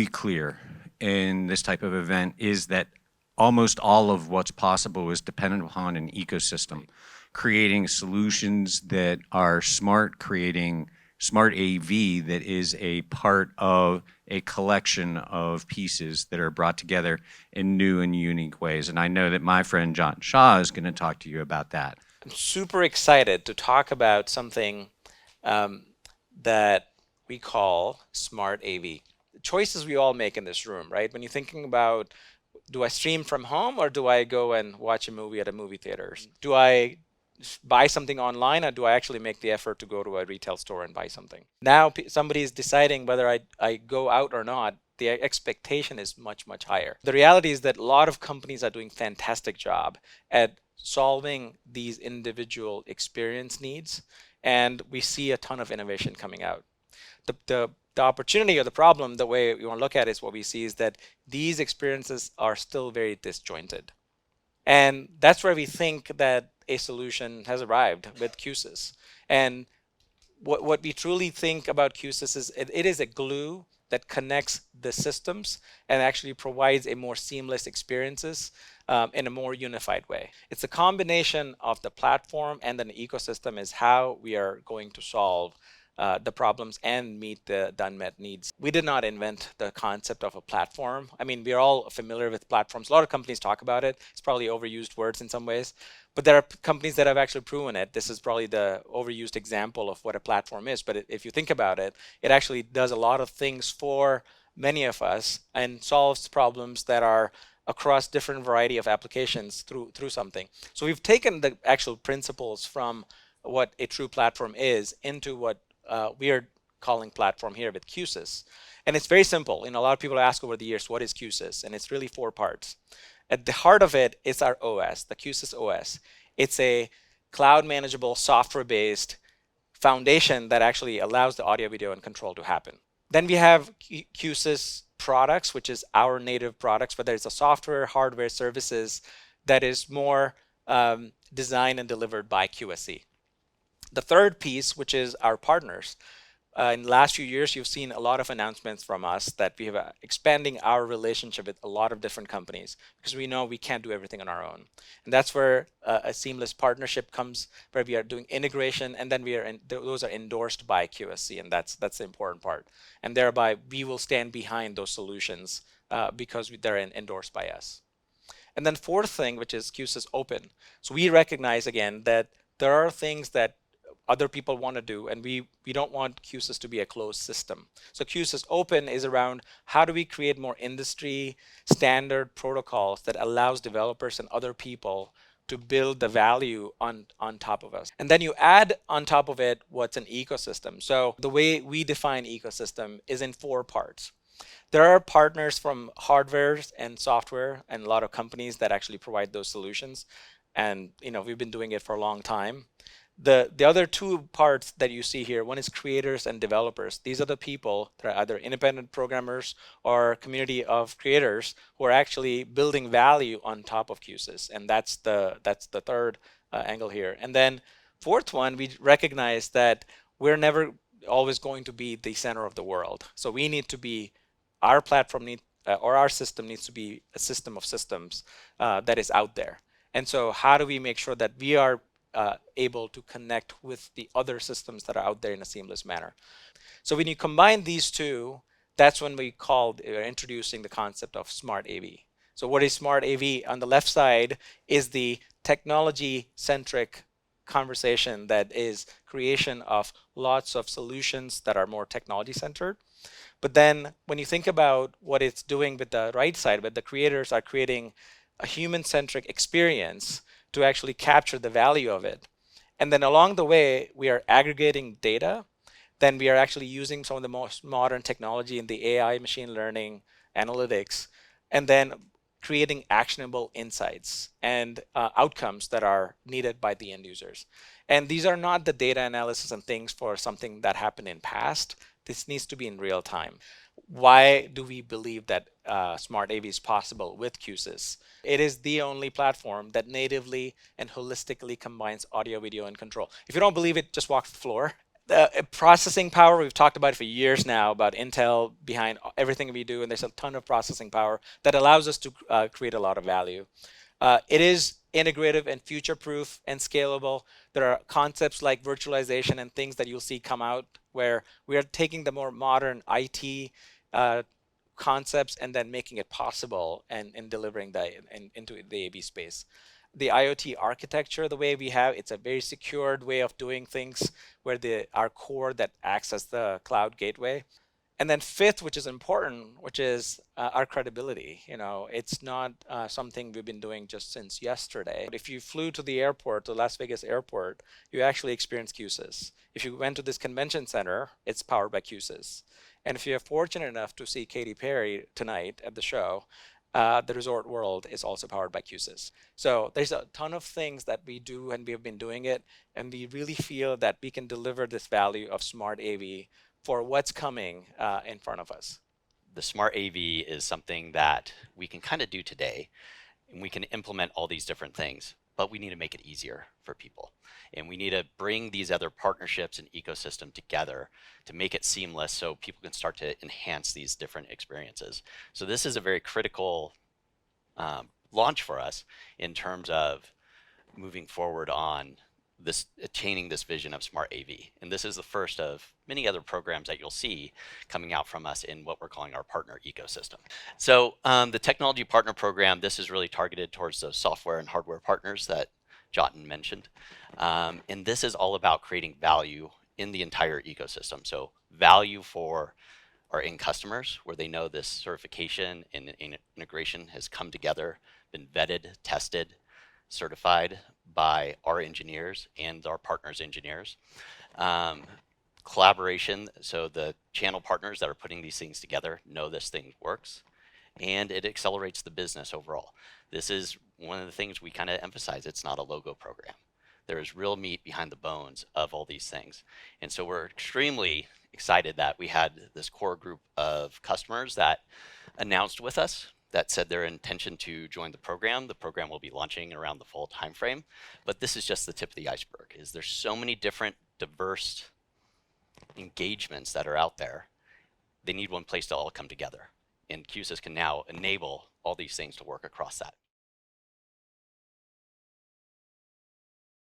really clear in this type of event is that almost all of what's possible is dependent upon an ecosystem, creating solutions that are smart, creating smart AV that is a part of a collection of pieces that are brought together in new and unique ways. And I know that my friend Jatan Shah is going to talk to you about that. I'm super excited to talk about something that we call smart AV. The choices we all make in this room, right? When you're thinking about, do I stream from home or do I go and watch a movie at a movie theater? Do I buy something online or do I actually make the effort to go to a retail store and buy something? Now somebody is deciding whether I go out or not. The expectation is much, much higher. The reality is that a lot of companies are doing fantastic job at solving these individual experience needs, and we see a ton of innovation coming out. The opportunity or the problem, the way we want to look at it is what we see is that these experiences are still very disjointed. And that's where we think that a solution has arrived with Q-SYS. And what we truly think about Q-SYS is it is a glue that connects the systems and actually provides a more seamless experiences in a more unified way. It's a combination of the platform and an ecosystem is how we are going to solve the problems and meet the unmet needs. We did not invent the concept of a platform. I mean, we're all familiar with platforms. A lot of companies talk about it. It's probably overused words in some ways, but there are companies that have actually proven it. This is probably the overused example of what a platform is. But if you think about it, it actually does a lot of things for many of us and solves problems that are across different variety of applications through something. So we've taken the actual principles from what a true platform is into what we are calling platform here with Q-SYS. And it's very simple. A lot of people ask over the years, what is Q-SYS? And it's really 4 parts. At the heart of it is our OS, the Q-SYS OS. It's a cloud manageable software-based foundation that actually allows the audio, video, and control to happen. Then we have Q-SYS products, which is our native products, whether it's a software, hardware, services that is more designed and delivered by QSC. The third piece, which is our partners. In the last few years, you've seen a lot of announcements from us that we have expanding our relationship with a lot of different companies because we know we can't do everything on our own. And that's where a seamless partnership comes, where we are doing integration, and then those are endorsed by QSC, and that's the important part. And thereby, we will stand behind those solutions because they're endorsed by us. And then fourth thing, which is Q-SYS Open. So we recognize again that there are things that other people want to do, and we don't want Q-SYS to be a closed system. So Q-SYS Open is around how do we create more industry standard protocols that allows developers and other people to build the value on top of us. And then you add on top of it what's an ecosystem. So the way we define ecosystem is in 4 parts. There are partners from hardware and software and a lot of companies that actually provide those solutions. And we've been doing it for a long time. The other 2 parts that you see here, one is creators and developers. These are the people that are either independent programmers or community of creators who are actually building value on top of Q-SYS, and that's the third angle here. And then fourth one, we recognize that we're never always going to be the center of the world. So we need to be, our platform or our system needs to be a system of systems that is out there. And so how do we make sure that we are able to connect with the other systems that are out there in a seamless manner? So when you combine these 2, that's when we're introducing the concept of smart AV. So what is smart AV? On the left side is the technology-centric conversation that is creation of lots of solutions that are more technology-centered. But then when you think about what it's doing with the right side, where the creators are creating a human-centric experience to actually capture the value of it. And then along the way, we are aggregating data. Then we are actually using some of the most modern technology in the AI, machine learning, analytics, and then creating actionable insights and outcomes that are needed by the end users. And these are not the data analysis and things for something that happened in past. This needs to be in real time. Why do we believe that smart AV is possible with Q-SYS? It is the only platform that natively and holistically combines audio, video, and control. If you don't believe it, just walk the floor. Processing power, we've talked about it for years now, about Intel behind everything we do, and there's a ton of processing power that allows us to create a lot of value. It is integrative and future-proof and scalable. There are concepts like virtualization and things that you'll see come out where we are taking the more modern IT concepts and then making it possible and delivering that into the AV space. The IoT architecture, the way we have, it's a very secured way of doing things where our core that acts as the cloud gateway. And then fifth, which is important, which is our credibility. It's not something we've been doing just since yesterday. If you flew to the airport, the Las Vegas airport, you actually experienced Q-SYS. If you went to this convention center, it's powered by Q-SYS. And if you're fortunate enough to see Katy Perry tonight at the show, the Resort World is also powered by Q-SYS. So there's a ton of things that we do, and we have been doing it, and we really feel that we can deliver this value of smart AV for what's coming in front of us. The smart AV is something that we can kind of do today, and we can implement all these different things, but we need to make it easier for people. And we need to bring these other partnerships and ecosystem together to make it seamless so people can start to enhance these different experiences. So this is a very critical launch for us in terms of moving forward on this, attaining this vision of smart AV. And this is the first of many other programs that you'll see coming out from us in what we're calling our partner ecosystem. So the technology partner program, this is really targeted towards those software and hardware partners that Jatan mentioned. And this is all about creating value in the entire ecosystem. So value for our end customers, where they know this certification and integration has come together, been vetted, tested, certified by our engineers and our partners' engineers. Collaboration, so the channel partners that are putting these things together know this thing works, and it accelerates the business overall. This is one of the things we kind of emphasize. It's not a logo program. There is real meat behind the bones of all these things. And so we're extremely excited that we had this core group of customers that announced with us that said their intention to join the program. The program will be launching around the fall timeframe, but this is just the tip of the iceberg. There's so many different diverse engagements that are out there. They need one place to all come together, and Q-SYS can now enable all these things to work across that.